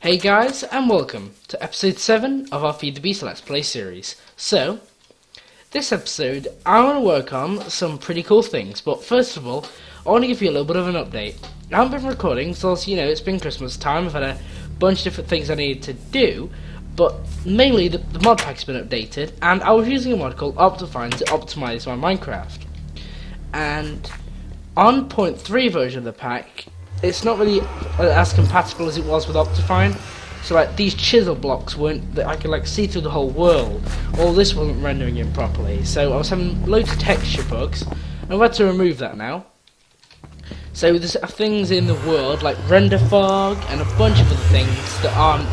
Hey guys, and welcome to episode 7 of our Feed the Beast Let's Play series. So, this episode, I want to work on some pretty cool things, but first of all, I want to give you a little bit of an update. I haven't been recording, so as you know, it's been Christmas time, I've had a bunch of different things I needed to do, but mainly the mod pack's been updated, and I was using a mod called Optifine to optimize my Minecraft. And on 0.3 version of the pack, it's not really as compatible as it was with Optifine. So like these chisel blocks weren't, I could like see through the whole world. All this wasn't rendering in properly. So I was having loads of texture bugs, and I've had to remove that now. So there's things in the world like render fog and a bunch of other things that aren't,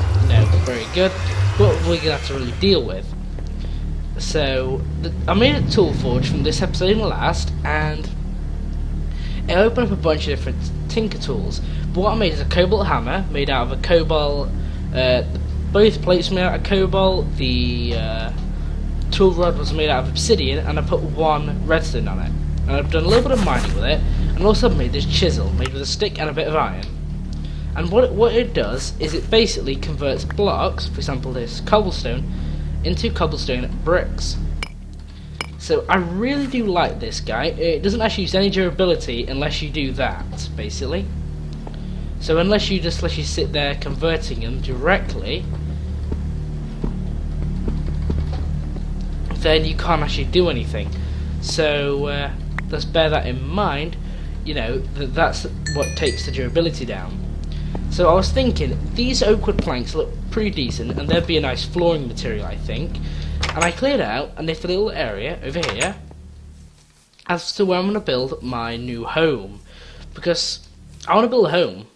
very good, but we're gonna have to really deal with. So I made a tool forge from this episode and the last, and it opened up a bunch of different tinker tools. But what I made is a cobalt hammer made out of a cobalt. Both plates were made out of cobalt. The tool rod was made out of obsidian, and I put one redstone on it. And I've done a little bit of mining with it, and also made this chisel made with a stick and a bit of iron. And what it does is it basically converts blocks, for example this cobblestone, into cobblestone bricks. So I really do like this guy. It doesn't actually use any durability unless you do that, basically. So unless you sit there converting them directly, then you can't actually do anything. So let's bear that in mind. That's what takes the durability down. So I was thinking these oak wood planks look pretty decent, and they'd be a nice flooring material, I think. And I cleared out a nifty little area over here as to where I'm going to build my new home. Because I want to build a home,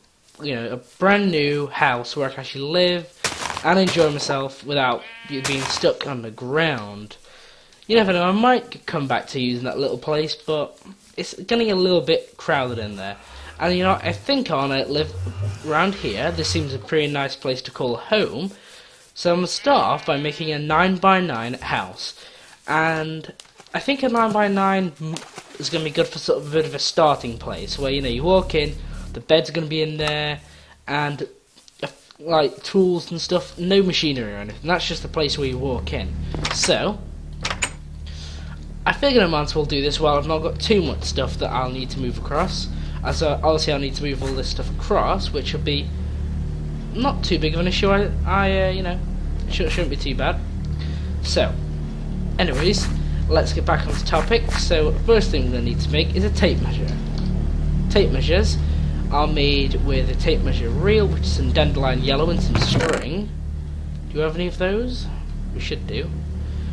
a brand new house where I can actually live and enjoy myself without being stuck on the ground. You never know, I might come back to using that little place, but it's getting a little bit crowded in there. And I think I want to live around here. This seems a pretty nice place to call home. So I'm going to start off by making a 9x9 house. And I think a 9x9 is going to be good for sort of a bit of a starting place. Where, you walk in, the bed's going to be in there, and like tools and stuff, no machinery or anything. That's just the place where you walk in. So I figured I might as well do this while I've not got too much stuff that I'll need to move across. As obviously I'll need to move all this stuff across, which will be not too big of an issue. Shouldn't be too bad. So, anyways, let's get back on the topic. So, first thing we're going to need to make is a tape measure. Tape measures are made with a tape measure reel, which is some dandelion yellow and some string. Do you have any of those? We should do.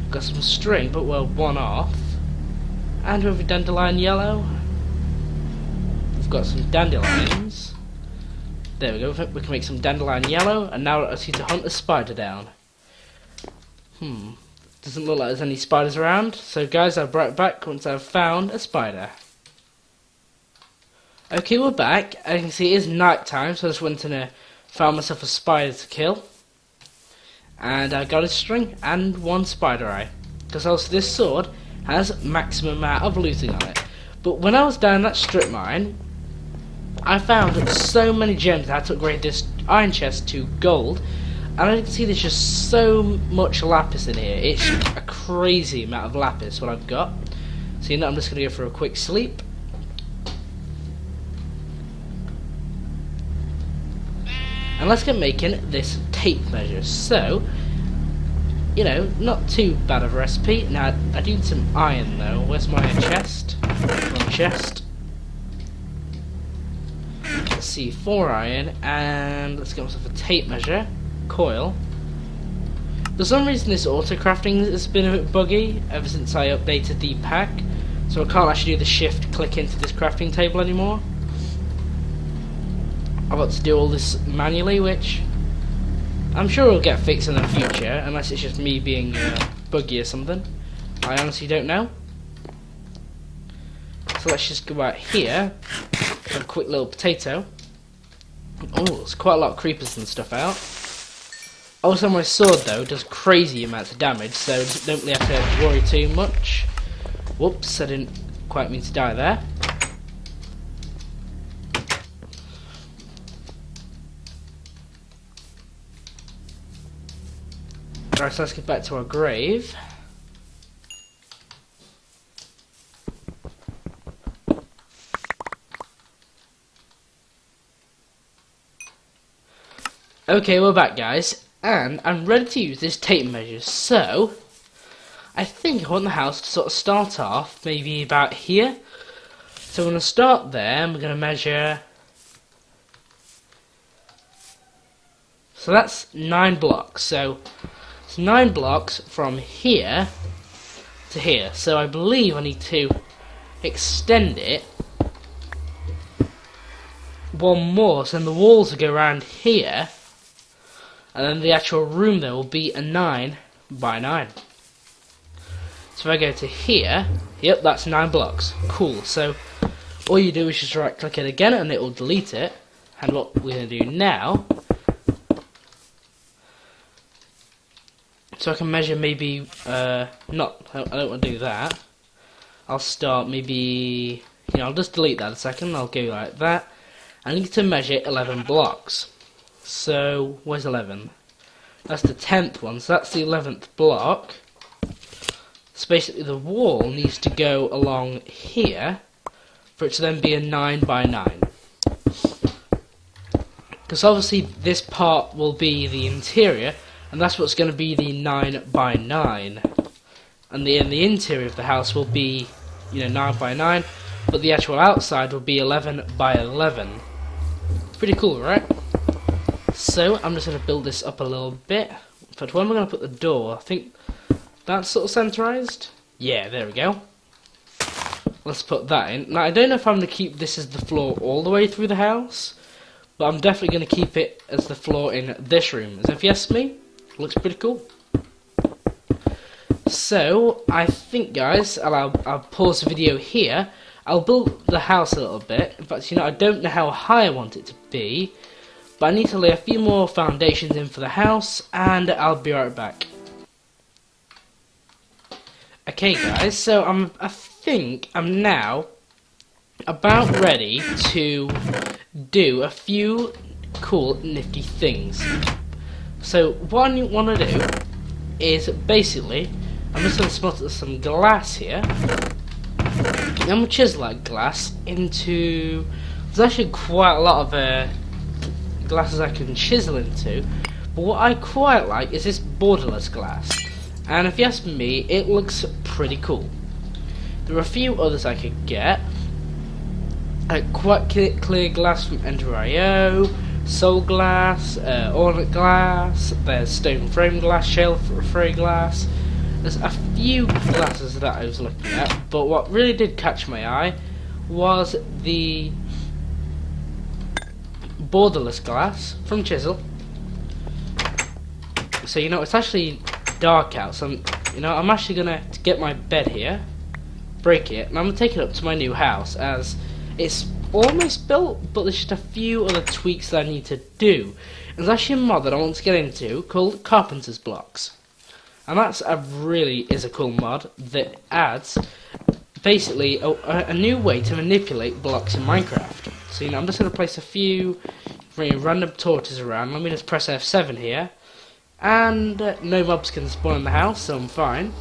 Got some string, but we're one off. And we have a dandelion yellow. We've got some dandelions. There we go, we can make some dandelion yellow, and now I need to hunt a spider down. Doesn't look like there's any spiders around, so guys, I'll be right back once I've found a spider. Okay, we're back. As you can see, it is night time, so I just went and found myself a spider to kill. And I got a string and one spider eye. Because also this sword has maximum amount of looting on it. But when I was down that strip mine, I found so many gems that I had to upgrade this iron chest to gold, and as you can see there's just so much lapis in here. It's a crazy amount of lapis what I've got. So I'm just going to go for a quick sleep. And let's get making this tape measure. So, not too bad of a recipe. Now I do need some iron though. Where's my iron chest? One chest. Let's see, 4 iron, and let's get myself a tape measure, coil. For some reason this auto crafting has been a bit buggy ever since I updated the pack, so I can't actually do the shift click into this crafting table anymore. I've got to do all this manually, which I'm sure will get fixed in the future, unless it's just me being buggy or something. I honestly don't know. So let's just go out here. A quick little potato. Oh, there's quite a lot of creepers and stuff out. Also, my sword though does crazy amounts of damage, so don't really have to worry too much. Whoops, I didn't quite mean to die there. Alright, so let's get back to our grave. Okay, we're back, guys, and I'm ready to use this tape measure. So I think I want the house to sort of start off maybe about here. So I'm going to start there, and we're going to measure. So that's 9 blocks. So it's 9 blocks from here to here. So I believe I need to extend it one more, so then the walls will go around here. And then the actual room there will be a 9 by 9. So if I go to here, yep, that's 9 blocks. Cool. So all you do is just right click it again and it will delete it. And what we're going to do now, so I can measure maybe, I don't want to do that. I'll start maybe, I'll just delete that a second. I'll go like that. I need to measure 11 blocks. So, where's 11? That's the 10th one, so that's the 11th block. So basically the wall needs to go along here for it to then be a 9 by 9. Because obviously this part will be the interior, and that's what's going to be the 9 by 9. And the interior of the house will be, 9 by 9, but the actual outside will be 11 by 11. Pretty cool, right? So I'm just going to build this up a little bit. But when we're going to put the door, I think that's sort of centerized. Yeah, there we go. Let's put that in. Now I don't know if I'm going to keep this as the floor all the way through the house, but I'm definitely going to keep it as the floor in this room. As if you ask me, looks pretty cool. So I think, guys, I'll pause the video here. I'll build the house a little bit. In fact, I don't know how high I want it to be, but I need to lay a few more foundations in for the house, and I'll be right back. Okay, guys, so I think I'm now about ready to do a few cool, nifty things. So what I want to do is basically, I'm just going to smelt some glass here. Then we'll chisel that glass into. There's actually quite a lot of glasses I can chisel into, but what I quite like is this borderless glass, and if you ask me, it looks pretty cool. There are a few others I could get, like quite clear glass from Ender.io, Soul Glass, Ornate Glass, there's stone frame glass, shell frame glass. There's a few glasses that I was looking at, but what really did catch my eye was the borderless glass from Chisel. So it's actually dark out, so I'm actually gonna get my bed here, break it, and I'm gonna take it up to my new house, as it's almost built, but there's just a few other tweaks that I need to do. And there's actually a mod that I want to get into called Carpenter's Blocks, and that's really is a cool mod that adds basically a new way to manipulate blocks in Minecraft. So I'm just going to place a few random torches around. Let me just press F7 here, and no mobs can spawn in the house, so I'm fine.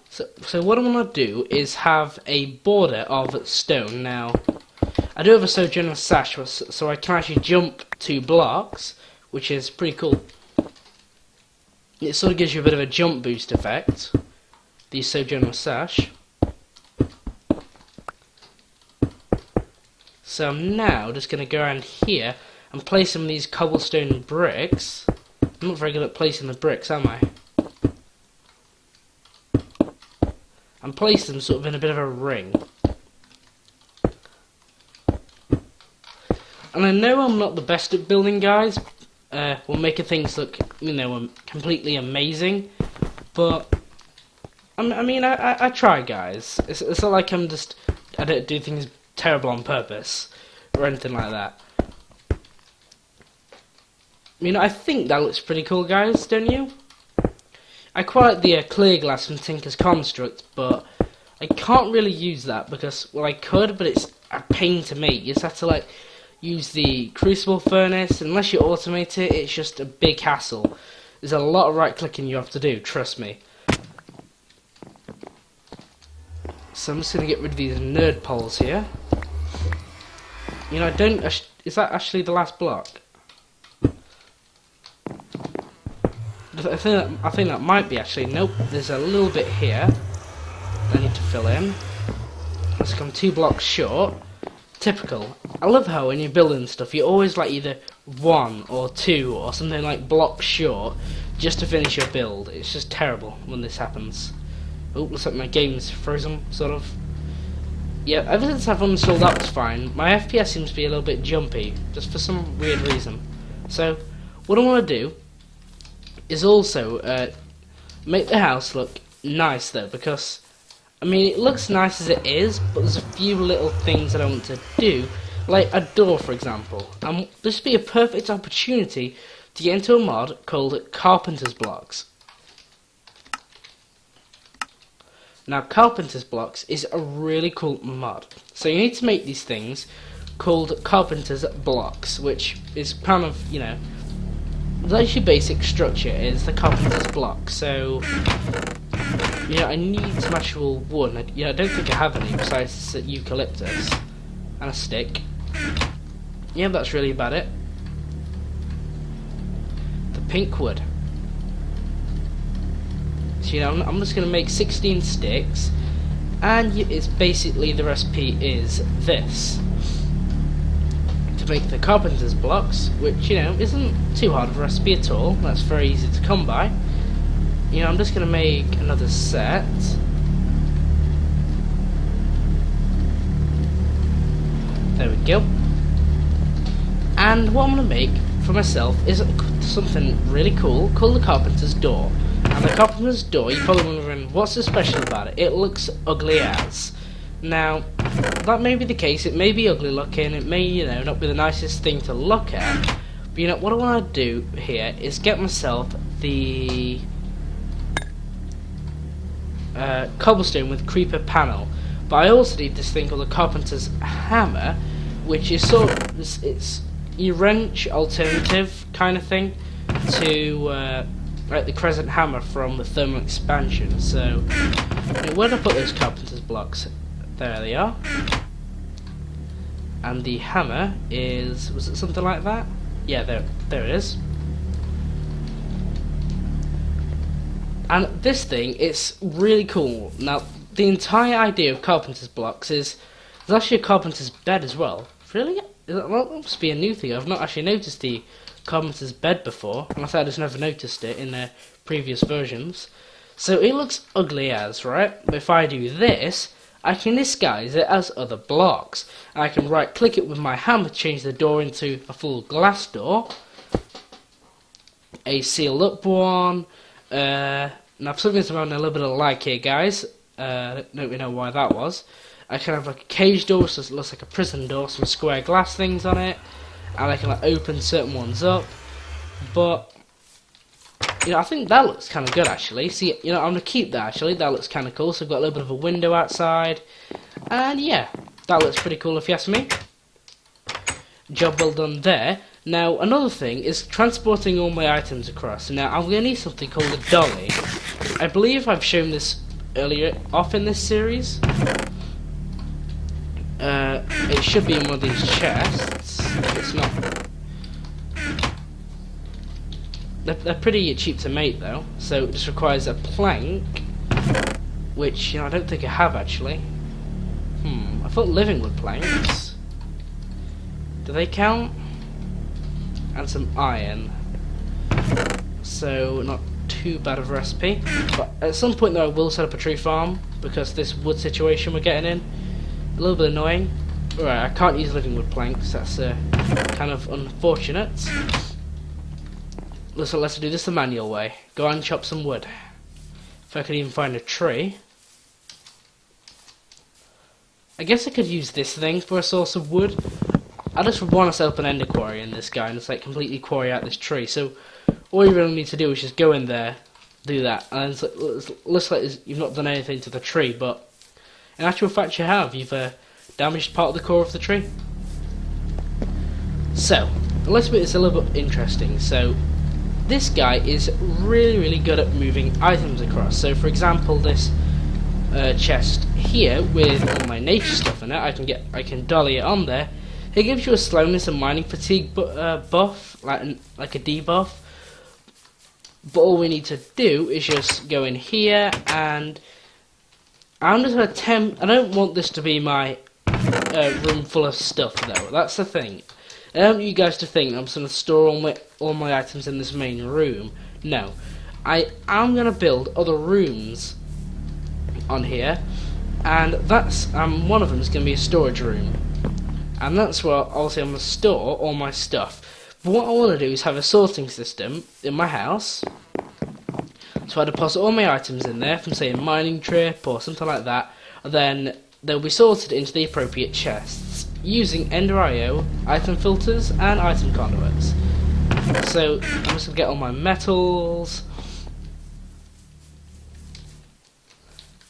So what I'm going to do is have a border of stone. Now, I do have a Sojourner Sash, so I can actually jump 2 blocks, which is pretty cool. It sort of gives you a bit of a jump boost effect, the Sojourner Sash. So I'm now just going to go around here and place some of these cobblestone bricks. I'm not very good at placing the bricks, am I? And place them sort of in a bit of a ring. And I know I'm not the best at building, guys. We're making things look, completely amazing. But I try, guys. It's not like I don't do things terrible on purpose or anything like that. I think that looks pretty cool, guys, don't you? I quite like the clear glass from Tinker's Construct, but I can't really use that because, well, I could, but it's a pain to make. You just have to, use the crucible furnace. Unless you automate it, it's just a big hassle. There's a lot of right clicking you have to do, trust me. So I'm just going to get rid of these nerd poles here. You know, is that actually the last block? I think that might be actually. Nope, there's a little bit here I need to fill in. Let's come 2 blocks short. Typical. I love how when you're building stuff, you're always like either 1 or 2 or something like blocks short just to finish your build. It's just terrible when this happens. Oh, looks like my game's frozen, sort of. Yeah, ever since I've uninstalled that was fine. My FPS seems to be a little bit jumpy, just for some weird reason. So, what I want to do is also make the house look nice though, because I mean it looks nice as it is, but there's a few little things that I want to do, like a door for example. This would be a perfect opportunity to get into a mod called Carpenter's Blocks. Now Carpenter's Blocks is a really cool mod. So you need to make these things called Carpenter's Blocks, which is kind of, you know, that's your basic structure, is the Carpenter's Block. So, yeah, I need some actual wood. I don't think I have any besides eucalyptus and a stick. Yeah, that's really about it. The pink wood. So, you know, I'm just going to make 16 sticks, and it's basically the recipe is this. To make the Carpenter's Blocks, which, you know, isn't too hard of a recipe at all. That's very easy to come by. You know, I'm just going to make another set. There we go. And what I'm going to make for myself is something really cool called the Carpenter's Door. And the Carpenter's Door, you're probably wondering, what's so special about it? It looks ugly as. Now, that may be the case. It may be ugly looking. It may, you know, not be the nicest thing to look at. But, you know, what I want to do here is get myself the cobblestone with creeper panel. But I also need this thing called the Carpenter's Hammer, which is sort of, it's your wrench alternative kind of thing to like the Crescent Hammer from the Thermal Expansion. So, where did I put those Carpenter's Blocks? There they are. And the hammer is, was it something like that? Yeah, there it is. And this thing, it's really cool. Now, the entire idea of Carpenter's Blocks is, there's actually a carpenter's bed as well. Really? Well, that must be a new thing. I've not actually noticed the carpenter's bed before, and I thought I just never noticed it in the previous versions. So it looks ugly as, right? But if I do this, I can disguise it as other blocks. I can right click it with my hammer, change the door into a full glass door, a sealed up one. Now for some reason I'm having a little bit of lag here, guys. Don't really know why that was. I can have like a cage door, so it looks like a prison door, some square glass things on it, and I can like open certain ones up. But you know, I think that looks kind of good actually. See, you know, I'm gonna keep that actually. That looks kind of cool. So I've got a little bit of a window outside, and yeah, that looks pretty cool if you ask me. Job well done there. Now another thing is transporting all my items across. Now I'm gonna need something called a dolly. I believe I've shown this earlier off in this series. It should be in one of these chests. If it's not. They're pretty cheap to make though, so it just requires a plank, which, you know, I don't think I have actually. I thought living wood planks. Do they count? And some iron. So not too bad of a recipe. But at some point though I will set up a tree farm, because this wood situation we're getting in, a little bit annoying. Right, I can't use living wood planks, that's kind of unfortunate. Let's do this the manual way. Go and chop some wood. If I could even find a tree. I guess I could use this thing for a source of wood. I just want to set up an ender quarry in this guy and just like completely quarry out this tree. So all you really need to do is just go in there, do that, and it looks like you've not done anything to the tree, but in actual fact you have. You've damaged part of the core of the tree. So, let's make this a little bit interesting. So, this guy is really good at moving items across. So, for example, this chest here with all my nature stuff in it, I can dolly it on there. It gives you a slowness and mining fatigue buff, like a debuff. But all we need to do is just go in here, and I'm just gonna attempt. I don't want this to be my room full of stuff, though. That's the thing. I don't want you guys to think I'm just gonna store all my items in this main room. No, I am gonna build other rooms on here, and that's one of them is gonna be a storage room, and that's where obviously I'm gonna store all my stuff. But what I want to do is have a sorting system in my house, so I deposit all my items in there from, say, a mining trip or something like that, and then they'll be sorted into the appropriate chests using Ender.io, item filters, and item conduits. So I'm just gonna get all my metals.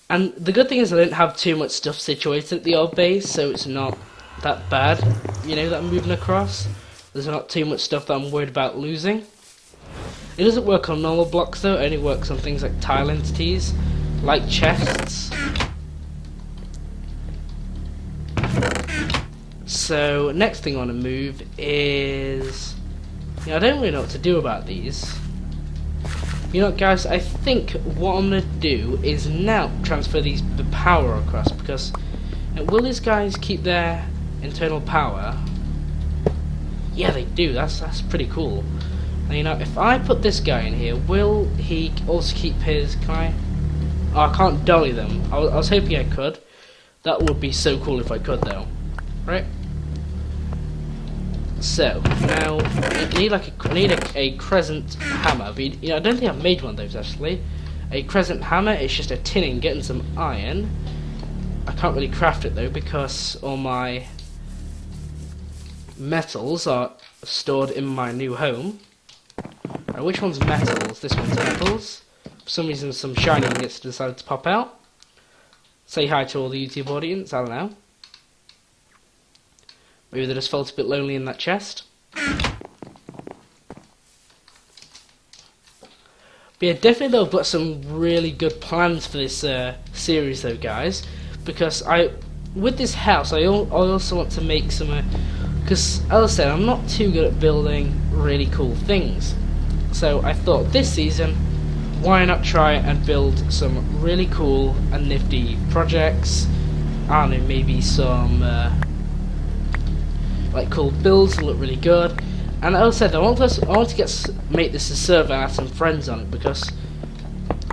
And the good thing is I didn't have too much stuff situated at the old base, so it's not that bad, you know, that I'm moving across. There's not too much stuff that I'm worried about losing. It doesn't work on normal blocks though, it only works on things like tile entities, like chests. So, next thing I want to move is... You know, I don't really know what to do about these. You know what, guys, I think what I'm going to do is now transfer the power across, because will these guys keep their internal power? Yeah, they do. That's pretty cool. And, you know, if I put this guy in here, will he also keep his... Can I? Oh, I can't dolly them. I was hoping I could. That would be so cool if I could, though. Right? So, now, I need a crescent hammer. But, you know, I don't think I've made one of those, actually. A crescent hammer, it's just a tinning, getting some iron. I can't really craft it, though, because all my metals are stored in my new home. Right, which one's metals? This one's metals. For some reason, some shiny ingots decided to pop out. Say hi to all the YouTube audience, I don't know. Maybe they just felt a bit lonely in that chest. But yeah, definitely though, I've got some really good plans for this series though, guys. Because with this house, I also want to make some... Because, as I said, I'm not too good at building really cool things. So I thought this season, why not try and build some really cool and nifty projects. I don't know, maybe some like cool builds that look really good. And as I said, I want to make this a server and have some friends on it, because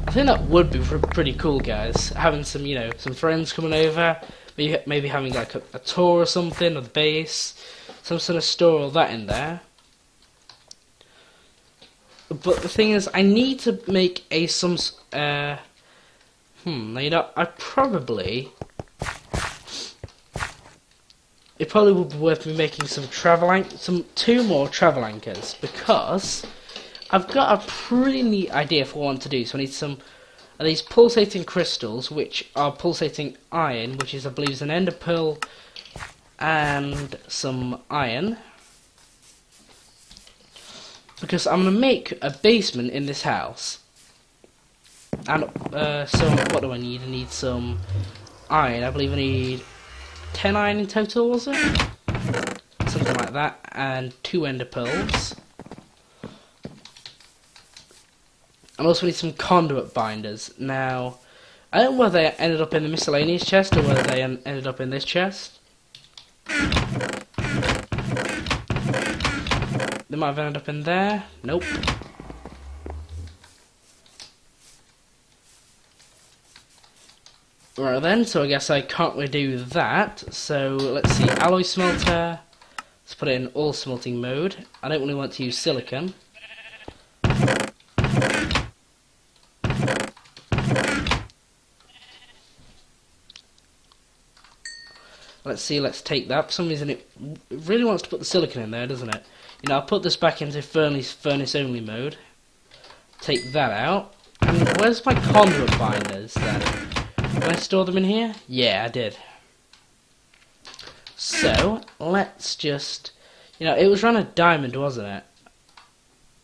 I think that would be pretty cool, guys. Having some, you know, some friends coming over, maybe having like a tour or something of the base. So I'm just going to store all that in there. But the thing is, I need to make you know, it probably would be worth me making some two more travel anchors, because I've got a pretty neat idea for what I want to do. So I need some of these pulsating crystals, which are pulsating iron, which is, I believe, an ender pearl and some iron. Because I'm going to make a basement in this house. And what do I need? I need some iron. I believe I need 10 iron in total, was it? Something like that. And 2 ender pearls. I also need some conduit binders. Now, I don't know whether they ended up in the miscellaneous chest or whether they ended up in this chest. They might have ended up in there. Nope. Right then, so I guess I can't really do that. So let's see, alloy smelter. Let's put it in all smelting mode. I don't really want to use silicon. Let's see, let's take that. For some reason it really wants to put the silicon in there, doesn't it? You know, I'll put this back into furnace only mode. Take that out. And where's my conduit binders then? Did I store them in here? Yeah, I did. So, let's just... You know, it was run a diamond, wasn't it?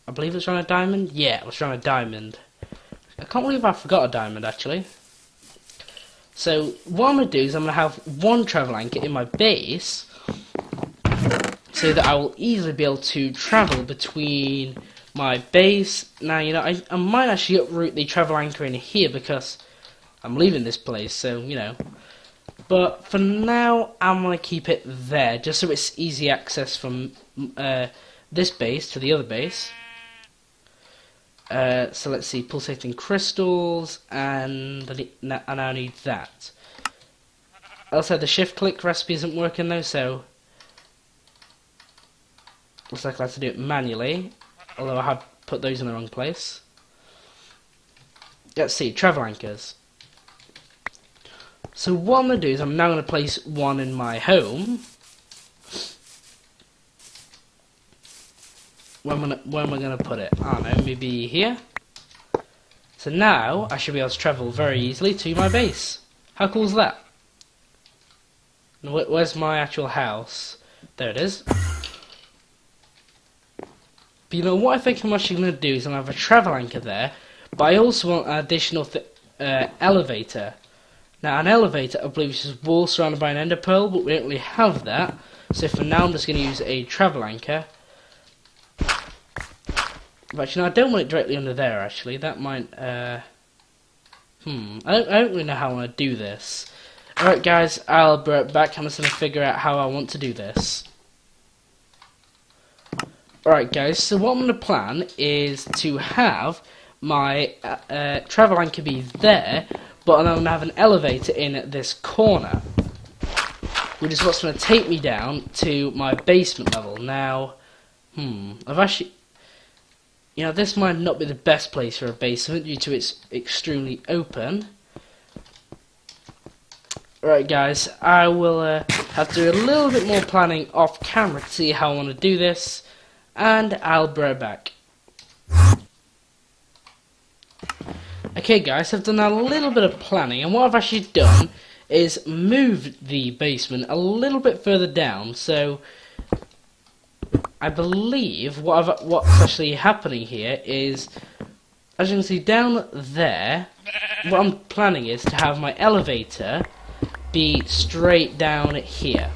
I believe it was run a diamond. Yeah, it was run a diamond. I can't believe I forgot a diamond, actually. So, what I'm going to do is I'm going to have one travel anchor in my base, so that I will easily be able to travel between my base. Now, you know, I might actually uproot the travel anchor in here, because I'm leaving this place, so, you know. But for now, I'm going to keep it there, just so it's easy access from this base to the other base. So let's see, pulsating crystals, and I now need that. Also, the shift click recipe isn't working though, so looks like I have to do it manually, although I have put those in the wrong place. Let's see, travel anchors. So what I'm going to do is I'm now going to place one in my home. Where am I going to put it? I don't know, maybe here? So now, I should be able to travel very easily to my base. How cool is that? Where's my actual house? There it is. But you know, what I think I'm actually going to do is I'm going to have a travel anchor there, but I also want an additional elevator. Now, an elevator, I believe, is just wall surrounded by an ender pearl, but we don't really have that. So for now, I'm just going to use a travel anchor. But you know, I don't want it directly under there, actually. That might, I don't really know how I want to do this. Alright guys, I'll be right back. I'm just going to figure out how I want to do this. Alright guys, so what I'm going to plan is to have my travel anchor be there, but I'm going to have an elevator in this corner, which is what's going to take me down to my basement level. Now, I've actually... You know, this might not be the best place for a basement due to it's extremely open. Right guys, I will have to do a little bit more planning off camera to see how I want to do this, and I'll be right back. Okay guys, I've done a little bit of planning, and what I've actually done is moved the basement a little bit further down. So I believe what's actually happening here is, as you can see down there, what I'm planning is to have my elevator be straight down here.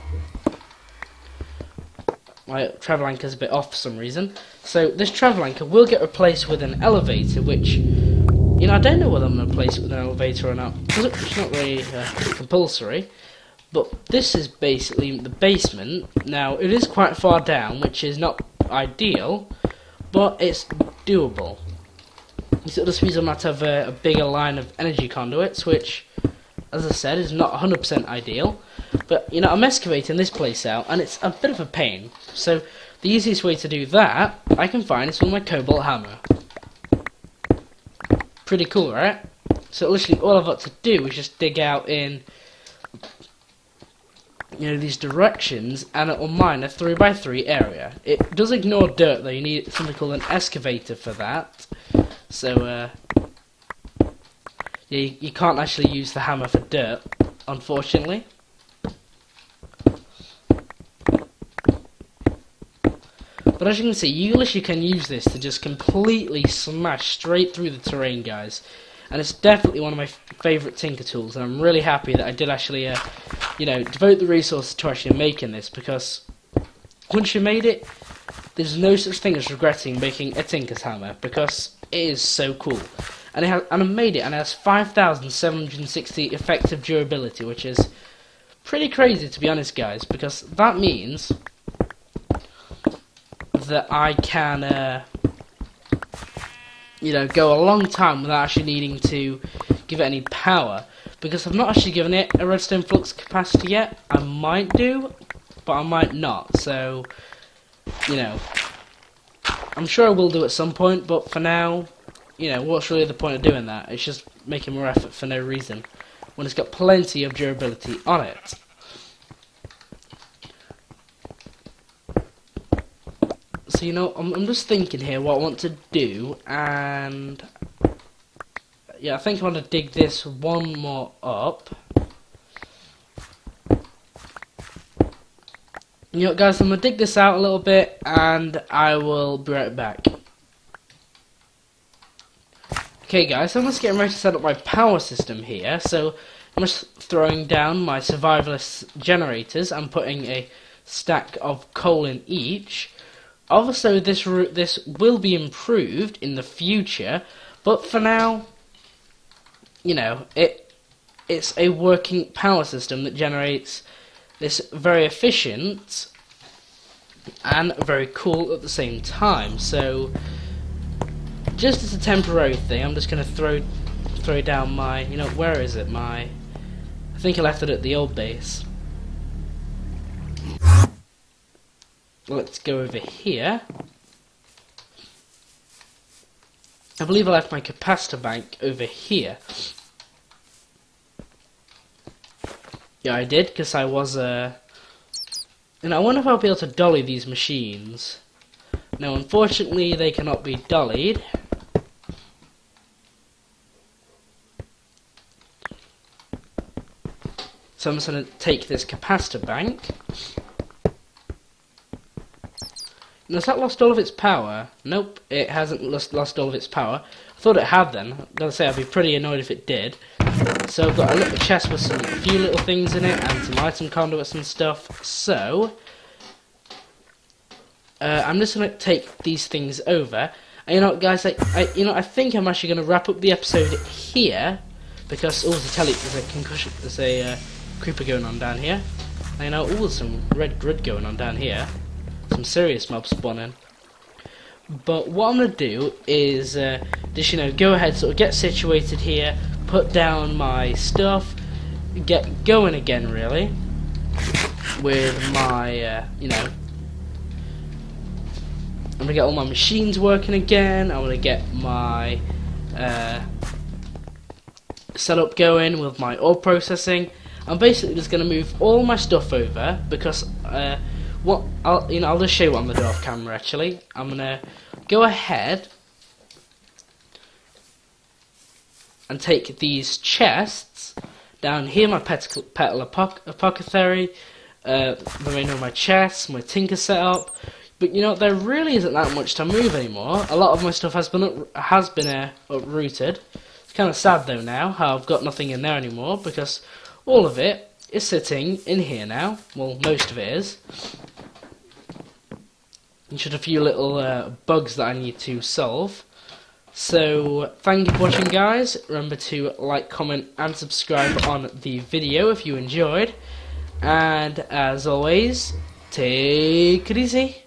My travel anchor is a bit off for some reason. So this travel anchor will get replaced with an elevator, which, you know, I don't know whether I'm going to replace it with an elevator or not, because it's not really compulsory. But this is basically the basement. Now, it is quite far down, which is not ideal, but it's doable. So this means I might have a bigger line of energy conduits, which, as I said, is not 100% ideal. But, you know, I'm excavating this place out, and it's a bit of a pain. So, the easiest way to do that, I can find, is with my cobalt hammer. Pretty cool, right? So, literally, all I've got to do is just dig out in, you know, these directions, and it will mine a 3x3 area. It does ignore dirt though. You need something called an excavator for that. So yeah, you can't actually use the hammer for dirt, unfortunately. But as you can see, you literally can use this to just completely smash straight through the terrain, guys. And it's definitely one of my favourite Tinker tools, and I'm really happy that I did actually, you know, devote the resources to actually making this, because once you made it, there's no such thing as regretting making a Tinker's hammer, because it is so cool. And I made it, and it has 5,760 effective durability, which is pretty crazy, to be honest, guys, because that means that I can, you know, go a long time without actually needing to give it any power, because I've not actually given it a redstone flux capacity yet. I might do, but I might not, so, you know, I'm sure I will do at some point, but for now, you know, what's really the point of doing that? It's just making more effort for no reason, when it's got plenty of durability on it. So, you know, I'm just thinking here what I want to do, and yeah, I think I want to dig this one more up. You know what, guys, I'm going to dig this out a little bit, and I will be right back. Okay guys, so I'm just getting ready to set up my power system here. So I'm just throwing down my survivalist generators. I'm putting a stack of coal in each. Obviously this will be improved in the future, but for now, you know, it's a working power system that generates this very efficient and very cool at the same time. So just as a temporary thing, I'm just going to throw down my, you know, where is it? I think I left it at the old base. Let's go over here. I believe I left my capacitor bank over here. Yeah, I did, because I was, and I wonder if I'll be able to dolly these machines. No, unfortunately, they cannot be dollied. So I'm just going to take this capacitor bank. And has that lost all of its power? Nope, it hasn't lost all of its power. I thought it had then. I've got to say, I'd be pretty annoyed if it did. So I've got a little chest with a few little things in it, and some item conduits and stuff. So I'm just going to take these things over. And you know what, guys, I think I'm actually going to wrap up the episode here, because, there's a concussion, there's a creeper going on down here. And you know, there's some red grid going on down here. Some serious mobs spawning. But what I'm going to do is just, you know, go ahead, sort of get situated here, put down my stuff, get going again, really, with my, you know, I'm going to get all my machines working again. I'm going to get my setup going with my ore processing. I'm basically just going to move all my stuff over, because I'll just show you what I'm going to do off camera. Actually, I'm going to go ahead and take these chests down here, my petal apothecary, the main of my chests, my tinker setup. But you know, there really isn't that much to move anymore. A lot of my stuff has been uprooted. It's kind of sad though now how I've got nothing in there anymore, because all of it is sitting in here now. Well, most of it is. And just a few little bugs that I need to solve. So, thank you for watching, guys. Remember to like, comment, and subscribe on the video if you enjoyed. And as always, take it easy.